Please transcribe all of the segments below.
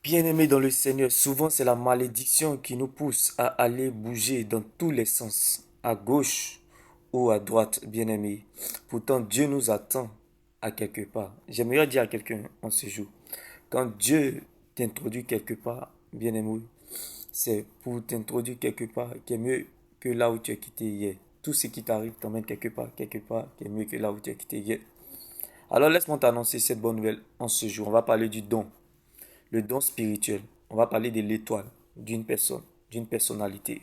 Bien-aimés dans le Seigneur, souvent c'est la malédiction qui nous pousse à aller bouger dans tous les sens, à gauche ou à droite, bien-aimés. Pourtant, Dieu nous attend à quelque part. J'aimerais dire à quelqu'un en ce jour, quand Dieu t'introduit quelque part, bien-aimé, c'est pour t'introduire quelque part qui est mieux que là où tu as quitté hier. Tout ce qui t'arrive t'emmène quelque part qui est mieux que là où tu as quitté hier. Alors laisse-moi t'annoncer cette bonne nouvelle en ce jour. On va parler du don. Le don spirituel. On va parler de l'étoile d'une personne, d'une personnalité.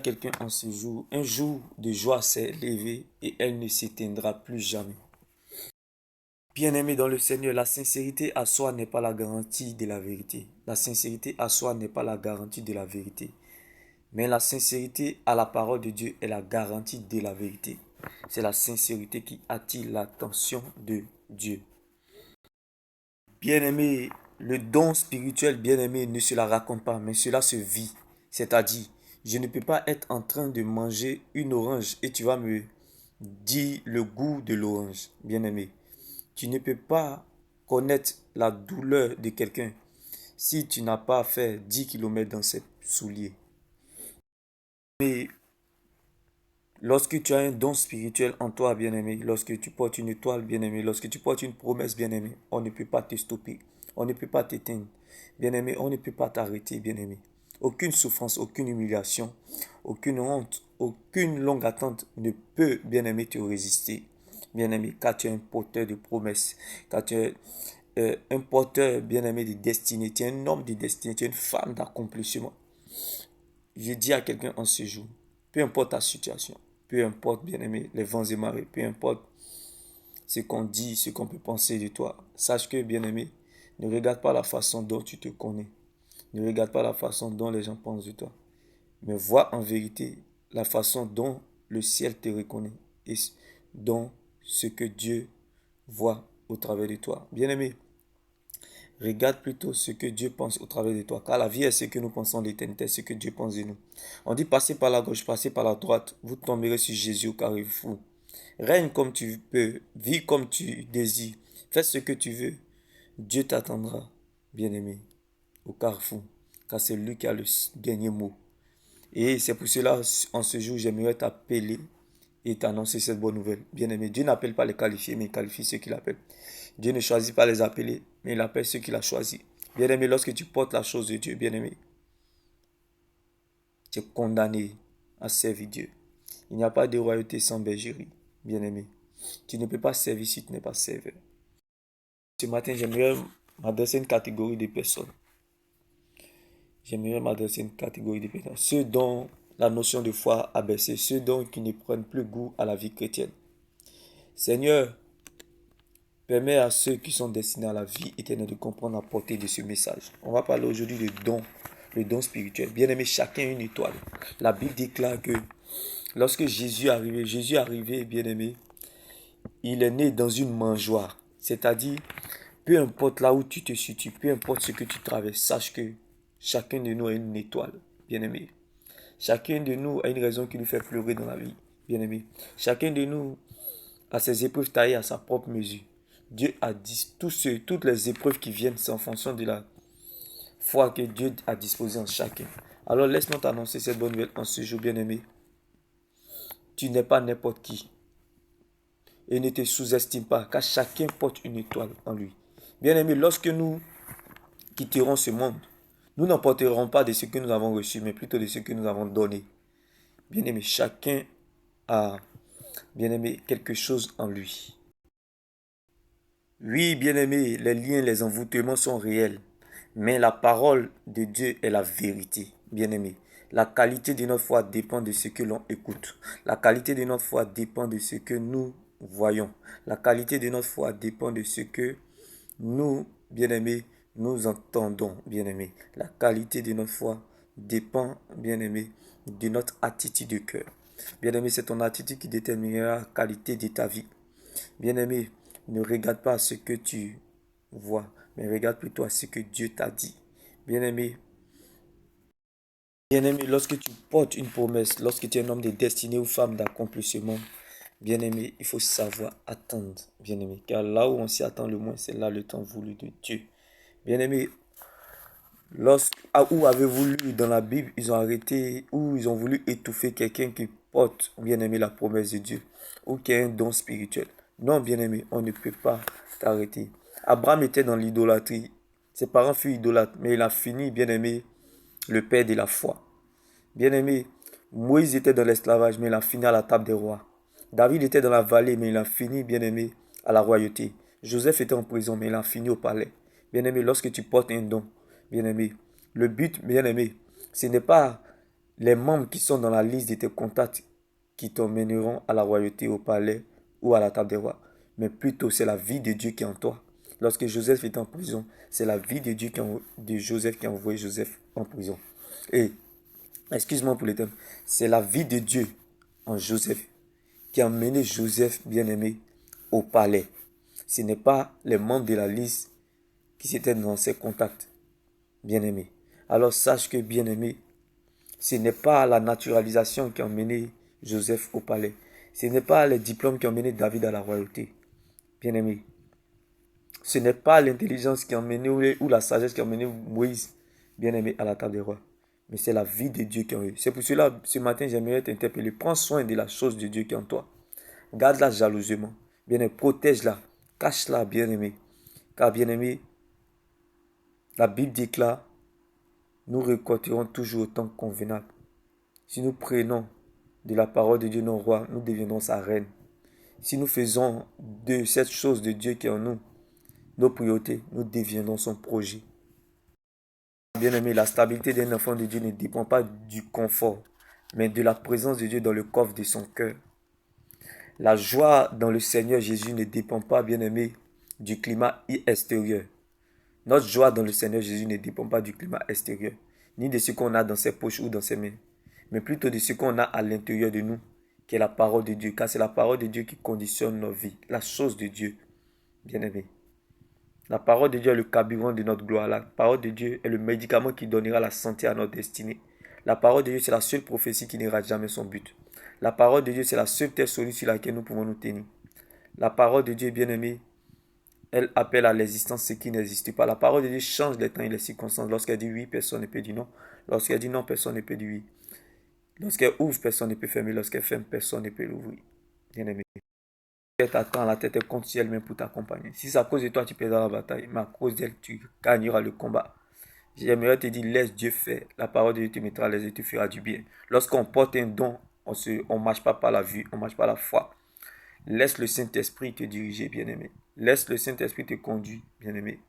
Quelqu'un en ce jour, un jour de joie s'est levé et elle ne s'éteindra plus jamais. Bien-aimé dans le Seigneur, la sincérité à soi n'est pas la garantie de la vérité. La sincérité à soi n'est pas la garantie de la vérité. Mais la sincérité à la parole de Dieu est la garantie de la vérité. C'est la sincérité qui attire l'attention de Dieu. Bien-aimé, le don spirituel, bien-aimé, ne se la raconte pas, mais cela se vit. C'est-à-dire, je ne peux pas être en train de manger une orange et tu vas me dire le goût de l'orange, bien-aimé. Tu ne peux pas connaître la douleur de quelqu'un si tu n'as pas fait 10 kilomètres dans ses souliers. Mais lorsque tu as un don spirituel en toi, bien-aimé, lorsque tu portes une étoile, bien-aimé, lorsque tu portes une promesse, bien-aimé, on ne peut pas te stopper, on ne peut pas t'éteindre. Bien-aimé, on ne peut pas t'arrêter, bien-aimé. Aucune souffrance, aucune humiliation, aucune honte, aucune longue attente ne peut, bien-aimé, te résister. Bien-aimé, car tu es un porteur de promesses, car tu es un porteur, bien-aimé, de destinée, tu es un homme de destinée, tu es une femme d'accomplissement. Je dis à quelqu'un en ce jour, peu importe ta situation, peu importe, bien-aimé, les vents et marées, peu importe ce qu'on dit, ce qu'on peut penser de toi, sache que, bien-aimé, ne regarde pas la façon dont tu te connais. Ne regarde pas la façon dont les gens pensent de toi. Mais vois en vérité la façon dont le ciel te reconnaît et dont ce que Dieu voit au travers de toi. Bien-aimé, regarde plutôt ce que Dieu pense au travers de toi. Car la vie est ce que nous pensons, l'éternité, ce que Dieu pense de nous. On dit passez par la gauche, passez par la droite. Vous tomberez sur Jésus au carrefour. Règne comme tu peux, vis comme tu désires. Fais ce que tu veux. Dieu t'attendra, bien-aimé, au carrefour. Car c'est lui qui a le dernier mot. Et c'est pour cela, en ce jour, j'aimerais t'appeler et t'annoncer cette bonne nouvelle. Bien-aimé, Dieu n'appelle pas les qualifiés, mais il qualifie ceux qu'il appelle. Dieu ne choisit pas les appelés, mais il appelle ceux qu'il a choisis. Bien-aimé, lorsque tu portes la chose de Dieu, bien-aimé, tu es condamné à servir Dieu. Il n'y a pas de royauté sans bergerie, bien-aimé. Tu ne peux pas servir si tu n'es pas serveur. Ce matin, j'aimerais m'adresser à une catégorie de personnes. J'aimerais m'adresser à une catégorie de personnes. Ceux dont la notion de foi a baissé, ceux dont qui ne prennent plus goût à la vie chrétienne. Seigneur, permets à ceux qui sont destinés à la vie éternelle de comprendre la portée de ce message. On va parler aujourd'hui de don, le don spirituel. Bien aimé, chacun une étoile. La Bible déclare que lorsque Jésus est arrivé, bien aimé, il est né dans une mangeoire. C'est-à-dire, peu importe là où tu te situes, peu importe ce que tu traverses, sache que chacun de nous a une étoile, bien aimé. Chacun de nous a une raison qui nous fait pleurer dans la vie, bien aimé. Chacun de nous a ses épreuves taillées à sa propre mesure. Dieu a dit toutes les épreuves qui viennent, c'est en fonction de la foi que Dieu a disposée en chacun. Alors laisse-moi t'annoncer cette bonne nouvelle en ce jour, bien-aimé. Tu n'es pas n'importe qui. Et ne te sous-estime pas, car chacun porte une étoile en lui. Bien-aimé, lorsque nous quitterons ce monde, nous n'emporterons pas de ce que nous avons reçu, mais plutôt de ce que nous avons donné. Bien-aimé, chacun a, bien-aimé, quelque chose en lui. Oui, bien-aimé, les liens, les envoûtements sont réels. Mais la parole de Dieu est la vérité, bien-aimé. La qualité de notre foi dépend de ce que l'on écoute. La qualité de notre foi dépend de ce que nous voyons. La qualité de notre foi dépend de ce que nous, bien-aimés, nous entendons, bien-aimés. La qualité de notre foi dépend, bien-aimé, de notre attitude de cœur. Bien-aimé, c'est ton attitude qui déterminera la qualité de ta vie. Bien-aimé, ne regarde pas ce que tu vois, mais regarde plutôt à ce que Dieu t'a dit. Bien-aimé, bien-aimé, lorsque tu portes une promesse, lorsque tu es un homme de destinée ou femme d'accomplissement, bien-aimé, il faut savoir attendre, bien-aimé. Car là où on s'y attend le moins, c'est là le temps voulu de Dieu. Bien-aimé, où avez-vous lu dans la Bible, ils ont arrêté, ou ils ont voulu étouffer quelqu'un qui porte, bien-aimé, la promesse de Dieu, ou qui a un don spirituel. Non, bien-aimé, on ne peut pas t'arrêter. Abraham était dans l'idolâtrie. Ses parents furent idolâtres, mais il a fini, bien-aimé, le père de la foi. Bien-aimé, Moïse était dans l'esclavage, mais il a fini à la table des rois. David était dans la vallée, mais il a fini, bien-aimé, à la royauté. Joseph était en prison, mais il a fini au palais. Bien-aimé, lorsque tu portes un don, bien-aimé, le but, bien-aimé, ce n'est pas les membres qui sont dans la liste de tes contacts qui t'emmèneront à la royauté, au palais ou à la table des rois, mais plutôt c'est la vie de Dieu qui est en toi. Lorsque Joseph était en prison, c'est la vie de Dieu de Joseph qui a envoyé Joseph en prison. Et excuse-moi pour le terme, c'est la vie de Dieu en Joseph qui a mené Joseph, bien-aimé, au palais. Ce n'est pas les membres de la liste qui étaient dans ses contacts, bien-aimé. Alors sache que, bien-aimé, ce n'est pas la naturalisation qui a mené Joseph au palais. Ce n'est pas les diplômes qui ont mené David à la royauté, bien-aimé. Ce n'est pas l'intelligence qui a mené ou la sagesse qui a mené Moïse, bien-aimé, à la table des rois. Mais c'est la vie de Dieu qui est en eux. C'est pour cela, ce matin, j'aimerais t'interpeller. Prends soin de la chose de Dieu qui est en toi. Garde-la jalousement. Bien-aimé, protège-la. Cache-la, bien-aimé. Car, bien-aimé, la Bible déclare, nous récolterons toujours au temps convenable. Si nous prenons de la parole de Dieu, nos rois, nous deviendrons sa reine. Si nous faisons de cette chose de Dieu qui est en nous, nos priorités, nous deviendrons son projet. Bien-aimé, la stabilité d'un enfant de Dieu ne dépend pas du confort, mais de la présence de Dieu dans le coffre de son cœur. La joie dans le Seigneur Jésus ne dépend pas, bien-aimé, du climat extérieur. Notre joie dans le Seigneur Jésus ne dépend pas du climat extérieur, ni de ce qu'on a dans ses poches ou dans ses mains, mais plutôt de ce qu'on a à l'intérieur de nous, qui est la parole de Dieu, car c'est la parole de Dieu qui conditionne nos vies, la chose de Dieu, bien-aimé. La parole de Dieu est le carburant de notre gloire. La parole de Dieu est le médicament qui donnera la santé à notre destinée. La parole de Dieu, c'est la seule prophétie qui n'ira jamais son but. La parole de Dieu, c'est la seule terre solide sur laquelle nous pouvons nous tenir. La parole de Dieu, bien-aimé, elle appelle à l'existence ce qui n'existe pas. La parole de Dieu change les temps et les circonstances. Lorsqu'elle dit oui, personne ne peut dire non. Lorsqu'elle dit non, personne ne peut dire oui. Lorsqu'elle ouvre, personne ne peut fermer. Lorsqu'elle ferme, personne ne peut l'ouvrir. Bien-aimé. Elle t'attend, la tête est contre elle-même pour t'accompagner. Si c'est à cause de toi, tu perdras la bataille, mais à cause d'elle, tu gagneras le combat. J'aimerais te dire, laisse Dieu faire. La parole de Dieu te mettra à l'aise et te fera du bien. Lorsqu'on porte un don, on ne marche pas par la vue, on marche par la foi. Laisse le Saint-Esprit te diriger, bien-aimé. Laisse le Saint-Esprit te conduire, bien-aimé.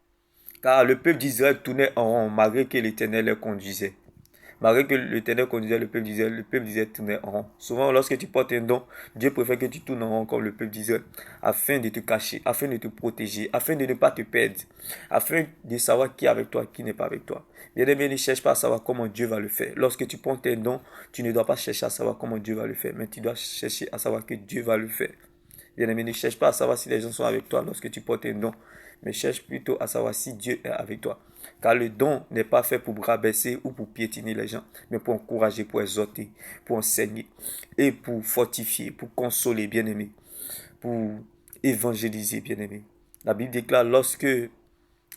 Car le peuple d'Israël tournait en rond, malgré que l'Éternel les conduisait. Malgré que l'Éternel conduisait, le peuple d'Israël tournait en rond. Souvent, lorsque tu portes un don, Dieu préfère que tu tournes en rond comme le peuple d'Israël, afin de te cacher, afin de te protéger, afin de ne pas te perdre, afin de savoir qui est avec toi, qui n'est pas avec toi. Bien-aimé, ne cherche pas à savoir comment Dieu va le faire. Lorsque tu portes un don, tu ne dois pas chercher à savoir comment Dieu va le faire, mais tu dois chercher à savoir que Dieu va le faire. Bien-aimé, ne cherche pas à savoir si les gens sont avec toi lorsque tu portes un don, mais cherche plutôt à savoir si Dieu est avec toi. Car le don n'est pas fait pour rabaisser ou pour piétiner les gens, mais pour encourager, pour exhorter, pour enseigner et pour fortifier, pour consoler, bien-aimé, pour évangéliser, bien-aimé. La Bible déclare, lorsque,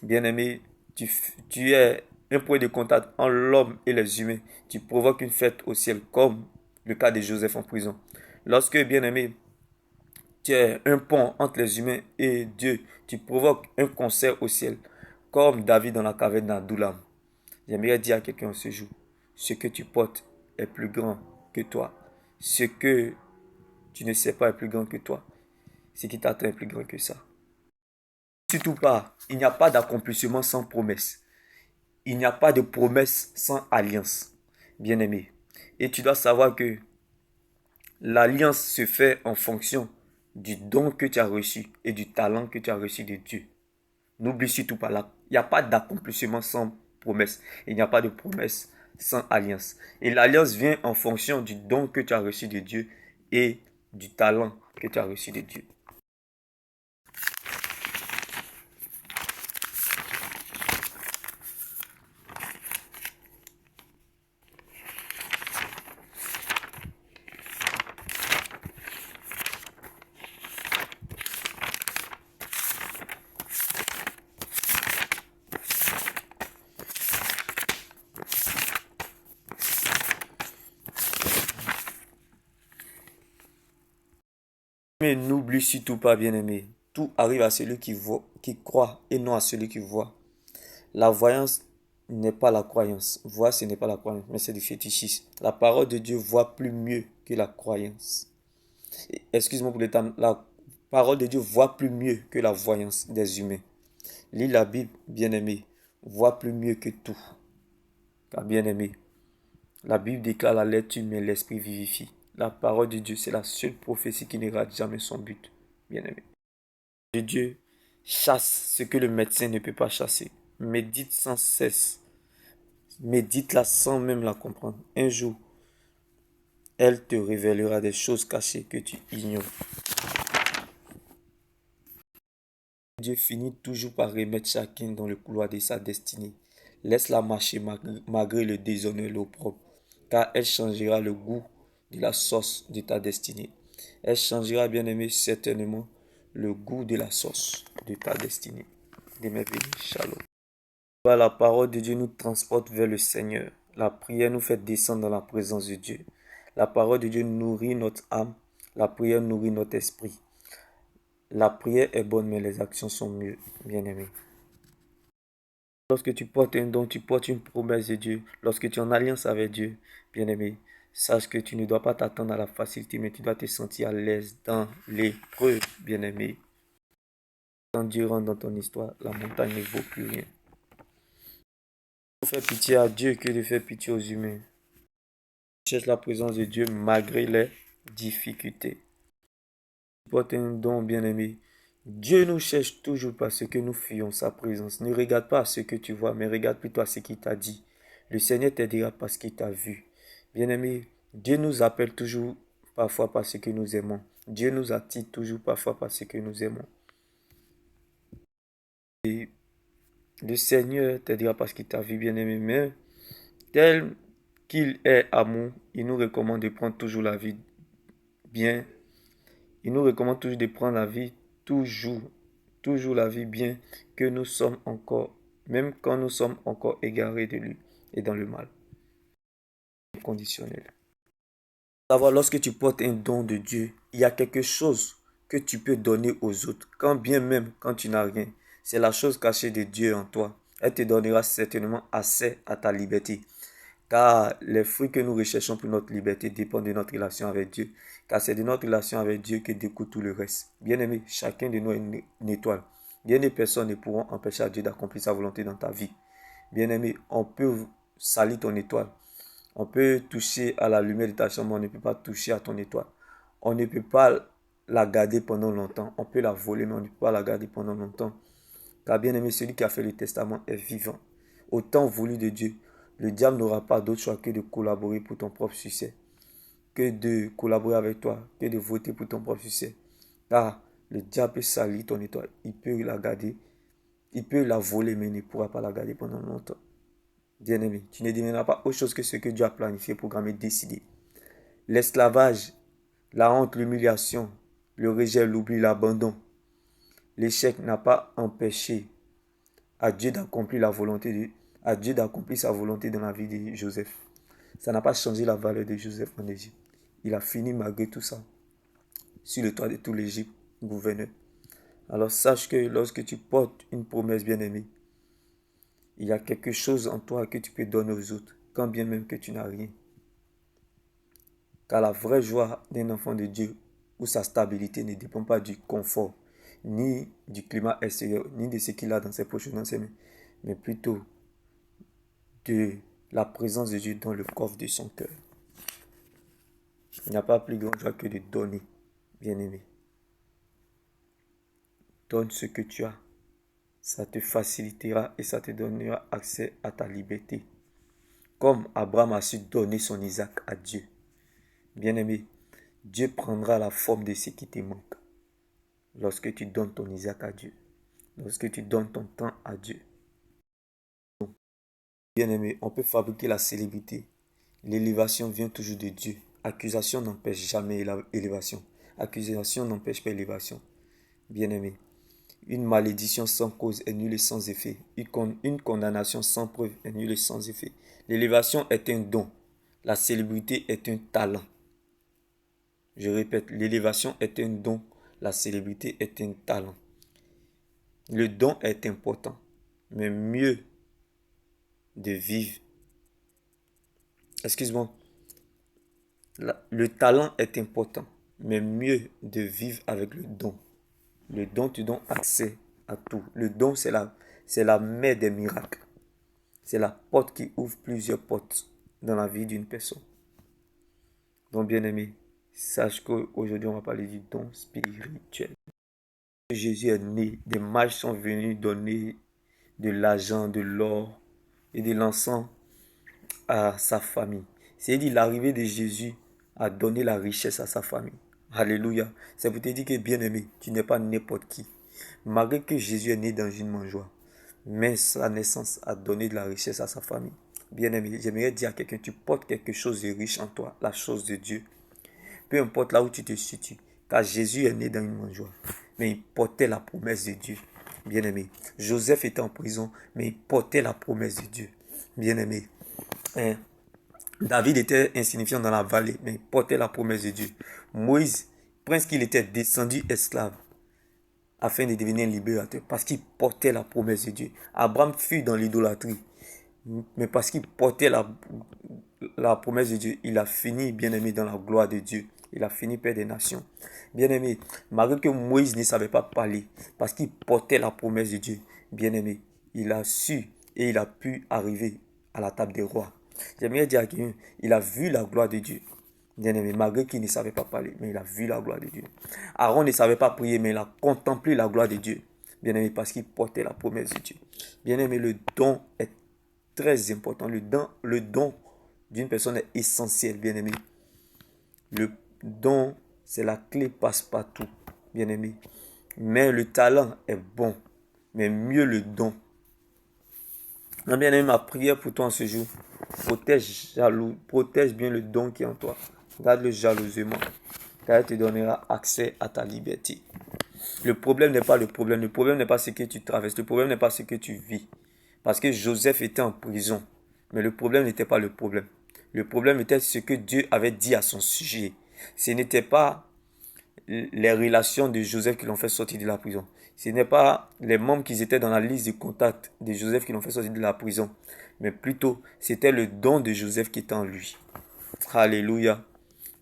bien-aimé, tu es un point de contact entre l'homme et les humains, tu provoques une fête au ciel, comme le cas de Joseph en prison. Lorsque, bien-aimé, tu es un pont entre les humains et Dieu, tu provoques un concert au ciel, comme David dans la caverne d'Adullam. J'aimerais dire à quelqu'un ce jour, ce que tu portes est plus grand que toi. Ce que tu ne sais pas est plus grand que toi. Ce qui t'attend est plus grand que ça. Surtout pas, il n'y a pas d'accomplissement sans promesse. Il n'y a pas de promesse sans alliance, bien-aimé. Et tu dois savoir que l'alliance se fait en fonction du don que tu as reçu et du talent que tu as reçu de Dieu. N'oublie surtout pas là. Il n'y a pas d'accomplissement sans promesse. Il n'y a pas de promesse sans alliance. Et l'alliance vient en fonction du don que tu as reçu de Dieu et du talent que tu as reçu de Dieu. Mais n'oublie surtout pas, bien-aimé, tout arrive à celui qui voit, qui croit et non à celui qui voit. La voyance n'est pas la croyance. Voir, ce n'est pas la croyance, mais c'est du fétichisme. La parole de Dieu voit plus mieux que la croyance. Excuse-moi pour le terme. La parole de Dieu voit plus mieux que la voyance des humains. Lis la Bible, bien-aimé, voit plus mieux que tout. Car bien-aimé, la Bible déclare la lecture, mais l'esprit vivifie. La parole de Dieu, c'est la seule prophétie qui ne rate jamais son but, bien-aimé. De Dieu chasse ce que le médecin ne peut pas chasser. Médite sans cesse. Médite-la sans même la comprendre. Un jour, elle te révélera des choses cachées que tu ignores. Dieu finit toujours par remettre chacun dans le couloir de sa destinée. Laisse-la marcher malgré le déshonneur et l'opprobre, car elle changera le goût de la sauce de ta destinée. Elle changera, bien aimé, certainement le goût de la sauce de ta destinée. De mes bénis, shalom. La parole de Dieu nous transporte vers le Seigneur. La prière nous fait descendre dans la présence de Dieu. La parole de Dieu nourrit notre âme. La prière nourrit notre esprit. La prière est bonne, mais les actions sont mieux, bien-aimé. Lorsque tu portes un don, tu portes une promesse de Dieu. Lorsque tu es en alliance avec Dieu, bien-aimé, sache que tu ne dois pas t'attendre à la facilité, mais tu dois te sentir à l'aise dans l'épreuve, bien-aimé. Quand Dieu rentre dans ton histoire, la montagne ne vaut plus rien. Il faut faire pitié à Dieu que de faire pitié aux humains. Cherche la présence de Dieu malgré les difficultés. Tu portes un don, bien-aimé. Dieu nous cherche toujours parce que nous fuyons sa présence. Ne regarde pas à ce que tu vois, mais regarde plutôt à ce qu'il t'a dit. Le Seigneur t'aidera parce qu'il t'a vu. Bien-aimé, Dieu nous appelle toujours parfois parce que nous aimons. Dieu nous attire toujours parfois parce que nous aimons. Et le Seigneur t'aidera parce qu'il t'a vu, bien-aimé. Mais tel qu'il est amour, il nous recommande de prendre toujours la vie bien. Il nous recommande toujours de prendre la vie toujours la vie bien que nous sommes encore, même quand nous sommes encore égarés de lui et dans le mal. Conditionnel. Savoir, lorsque tu portes un don de Dieu, il y a quelque chose que tu peux donner aux autres, quand bien même quand tu n'as rien. C'est la chose cachée de Dieu en toi. Elle te donnera certainement assez à ta liberté. Car les fruits que nous recherchons pour notre liberté dépendent de notre relation avec Dieu. Car c'est de notre relation avec Dieu que découle tout le reste. Bien-aimé, chacun de nous est une étoile. Bien des personnes ne pourront empêcher à Dieu d'accomplir sa volonté dans ta vie. Bien-aimé, on peut salir ton étoile. On peut toucher à la lumière de ta chambre, on ne peut pas toucher à ton étoile. On ne peut pas la garder pendant longtemps. On peut la voler, mais on ne peut pas la garder pendant longtemps. Car bien-aimé, celui qui a fait le testament est vivant. Au temps voulu de Dieu, le diable n'aura pas d'autre choix que de collaborer pour ton propre succès. Que de collaborer avec toi, que de voter pour ton propre succès. Car le diable peut salir ton étoile. Il peut la garder. Il peut la voler, mais il ne pourra pas la garder pendant longtemps. Bien-aimé, tu ne deviendras pas autre chose que ce que Dieu a planifié, programmé, décidé. L'esclavage, la honte, l'humiliation, le rejet, l'oubli, l'abandon, l'échec n'a pas empêché à Dieu d'accomplir à Dieu d'accomplir sa volonté dans la vie de Joseph. Ça n'a pas changé la valeur de Joseph en Égypte. Il a fini malgré tout ça sur le toit de tout l'Égypte, gouverneur. Alors sache que lorsque tu portes une promesse bien-aimée, il y a quelque chose en toi que tu peux donner aux autres, quand bien même que tu n'as rien. Car la vraie joie d'un enfant de Dieu, ou sa stabilité, ne dépend pas du confort, ni du climat extérieur, ni de ce qu'il a dans ses poches ou dans ses mains, mais plutôt de la présence de Dieu dans le coffre de son cœur. Il n'y a pas plus grande joie que de donner, bien-aimé. Donne ce que tu as. Ça te facilitera et ça te donnera accès à ta liberté. Comme Abraham a su donner son Isaac à Dieu. Bien-aimé, Dieu prendra la forme de ce qui te manque. Lorsque tu donnes ton Isaac à Dieu. Lorsque tu donnes ton temps à Dieu. Bien-aimé, on peut fabriquer la célébrité. L'élévation vient toujours de Dieu. Accusation n'empêche jamais l'élévation. Accusation n'empêche pas l'élévation. Bien-aimé, une malédiction sans cause est nulle et sans effet. Une condamnation sans preuve est nulle et sans effet. L'élévation est un don. La célébrité est un talent. Je répète, l'élévation est un don. la célébrité est un talent. Le don est important, mais mieux de vivre. Excuse-moi. Le talent est important, mais mieux de vivre avec le don. Le don te donne accès à tout. Le don, c'est la mère des miracles. C'est la porte qui ouvre plusieurs portes dans la vie d'une personne. Donc, bien aimé, sache qu'aujourd'hui, on va parler du don spirituel. Jésus est né, des mages sont venus donner de l'argent, de l'or et de l'encens à sa famille. C'est-à-dire l'arrivée de Jésus a donné la richesse à sa famille. Alléluia. C'est pour te dire que bien aimé, tu n'es pas n'importe qui. Malgré que Jésus est né dans une mangeoire, mais sa naissance a donné de la richesse à sa famille. Bien aimé, j'aimerais dire à quelqu'un, tu portes quelque chose de riche en toi, la chose de Dieu. Peu importe là où tu te situes, car Jésus est né dans une mangeoire, mais il portait la promesse de Dieu. Bien aimé, Joseph était en prison, mais il portait la promesse de Dieu. Bien aimé, David était insignifiant dans la vallée, mais il portait la promesse de Dieu. Moïse, prince qu'il était, descendu esclave afin de devenir libérateur, parce qu'il portait la promesse de Dieu. Abraham fut dans l'idolâtrie, mais parce qu'il portait la promesse de Dieu, il a fini, bien aimé, dans la gloire de Dieu. Il a fini père des nations. Bien aimé, malgré que Moïse ne savait pas parler, parce qu'il portait la promesse de Dieu, bien aimé, il a su et il a pu arriver à la table des rois. J'aimerais dire à quelqu'un, il a vu la gloire de Dieu. Bien aimé, malgré qu'il ne savait pas parler, mais il a vu la gloire de Dieu. Aaron ne savait pas prier, mais il a contemplé la gloire de Dieu. Bien aimé, parce qu'il portait la promesse de Dieu. Bien aimé, le don est très important. Le don d'une personne est essentiel, bien aimé. Le don, c'est la clé passe-partout, bien aimé. Mais le talent est bon, mais mieux le don. Non, bien aimé, ma prière pour toi en ce jour, protège bien le don qui est en toi. Garde-le jalousement, car il te donnera accès à ta liberté. Le problème n'est pas le problème. Le problème n'est pas ce que tu traverses. Le problème n'est pas ce que tu vis. Parce que Joseph était en prison. Mais le problème n'était pas le problème. Le problème était ce que Dieu avait dit à son sujet. Ce n'était pas les relations de Joseph qui l'ont fait sortir de la prison. Ce n'est pas les membres qui étaient dans la liste de contact de Joseph qui l'ont fait sortir de la prison. Mais plutôt, c'était le don de Joseph qui était en lui. Alléluia.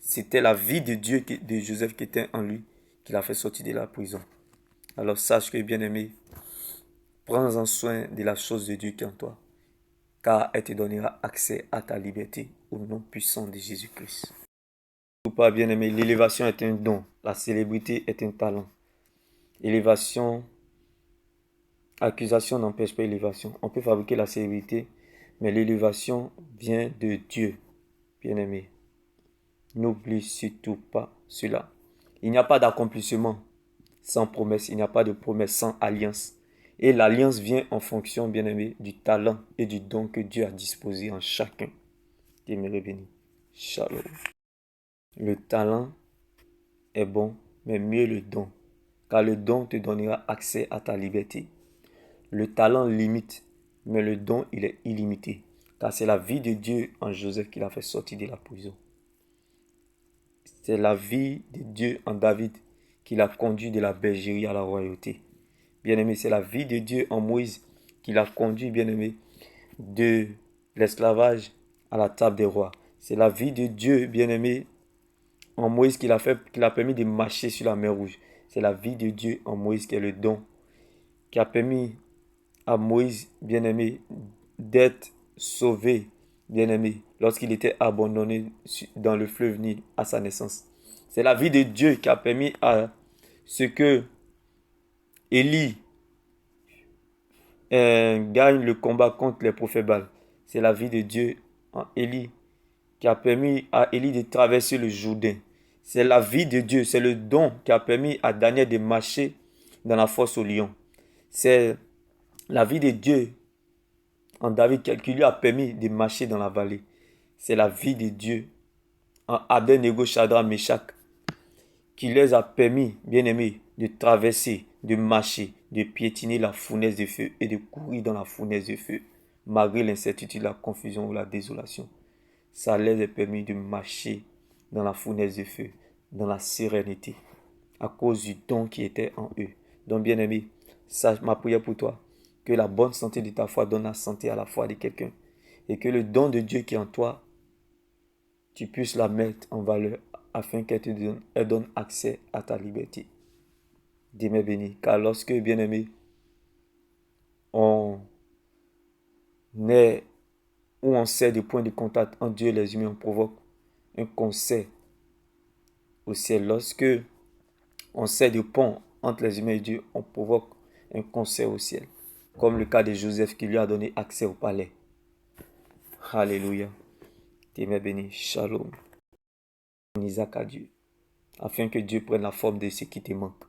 C'était la vie de Dieu de Joseph qui était en lui qui l'a fait sortir de la prison. Alors sache que, bien-aimé, prends-en soin de la chose de Dieu qui est en toi, car elle te donnera accès à ta liberté au nom puissant de Jésus-Christ. Ou pas, bien-aimé, l'élévation est un don, la célébrité est un talent. Accusation n'empêche pas l'élévation. On peut fabriquer la célébrité, mais l'élévation vient de Dieu, bien-aimé. N'oublie surtout pas cela. Il n'y a pas d'accomplissement sans promesse. Il n'y a pas de promesse sans alliance. Et l'alliance vient en fonction, bien-aimé, du talent et du don que Dieu a disposé en chacun. T'aimerais béni. Shalom. Le talent est bon, mais mieux le don. Car le don te donnera accès à ta liberté. Le talent limite, mais le don, il est illimité. Car c'est la vie de Dieu en Joseph qui l'a fait sortir de la prison. C'est la vie de Dieu en David qui l'a conduit de la bergerie à la royauté. Bien-aimé, c'est la vie de Dieu en Moïse qui l'a conduit, bien-aimé, de l'esclavage à la table des rois. C'est la vie de Dieu, bien-aimé, en Moïse qui l'a permis de marcher sur la mer Rouge. C'est la vie de Dieu en Moïse qui est le don, qui a permis à Moïse, bien-aimé, d'être sauvé, bien-aimé, lorsqu'il était abandonné dans le fleuve Nil à sa naissance. C'est la vie de Dieu qui a permis à ce que Élie gagne le combat contre les prophètes Baal. C'est la vie de Dieu en Élie qui a permis à Élie de traverser le Jourdain. C'est la vie de Dieu, c'est le don qui a permis à Daniel de marcher dans la fosse au lion. C'est la vie de Dieu en David qui lui a permis de marcher dans la vallée. C'est la vie de Dieu en Abednego, Shadrach, Meshach qui les a permis, bien aimés, de traverser, de marcher, de piétiner la fournaise de feu et de courir dans la fournaise de feu, malgré l'incertitude, la confusion ou la désolation. Ça les a permis de marcher dans la fournaise de feu, dans la sérénité. à cause du don qui était en eux. Donc, bien-aimé, ça, ma prière pour toi, que la bonne santé de ta foi donne la santé à la foi de quelqu'un. Et que le don de Dieu qui est en toi, tu puisses la mettre en valeur afin qu'elle te donne, elle donne accès à ta liberté. Dieu m'est béni. Car lorsque, bien-aimé, on est où on sert de point de contact entre Dieu et les humains, on provoque un concert au ciel. Lorsque on sert de pont entre les humains et Dieu, on provoque un concert au ciel. Comme le cas de Joseph qui lui a donné accès au palais. Alléluia. Dieu m'est béni. Shalom. Isaac à Dieu. Afin que Dieu prenne la forme de ce qui te manque.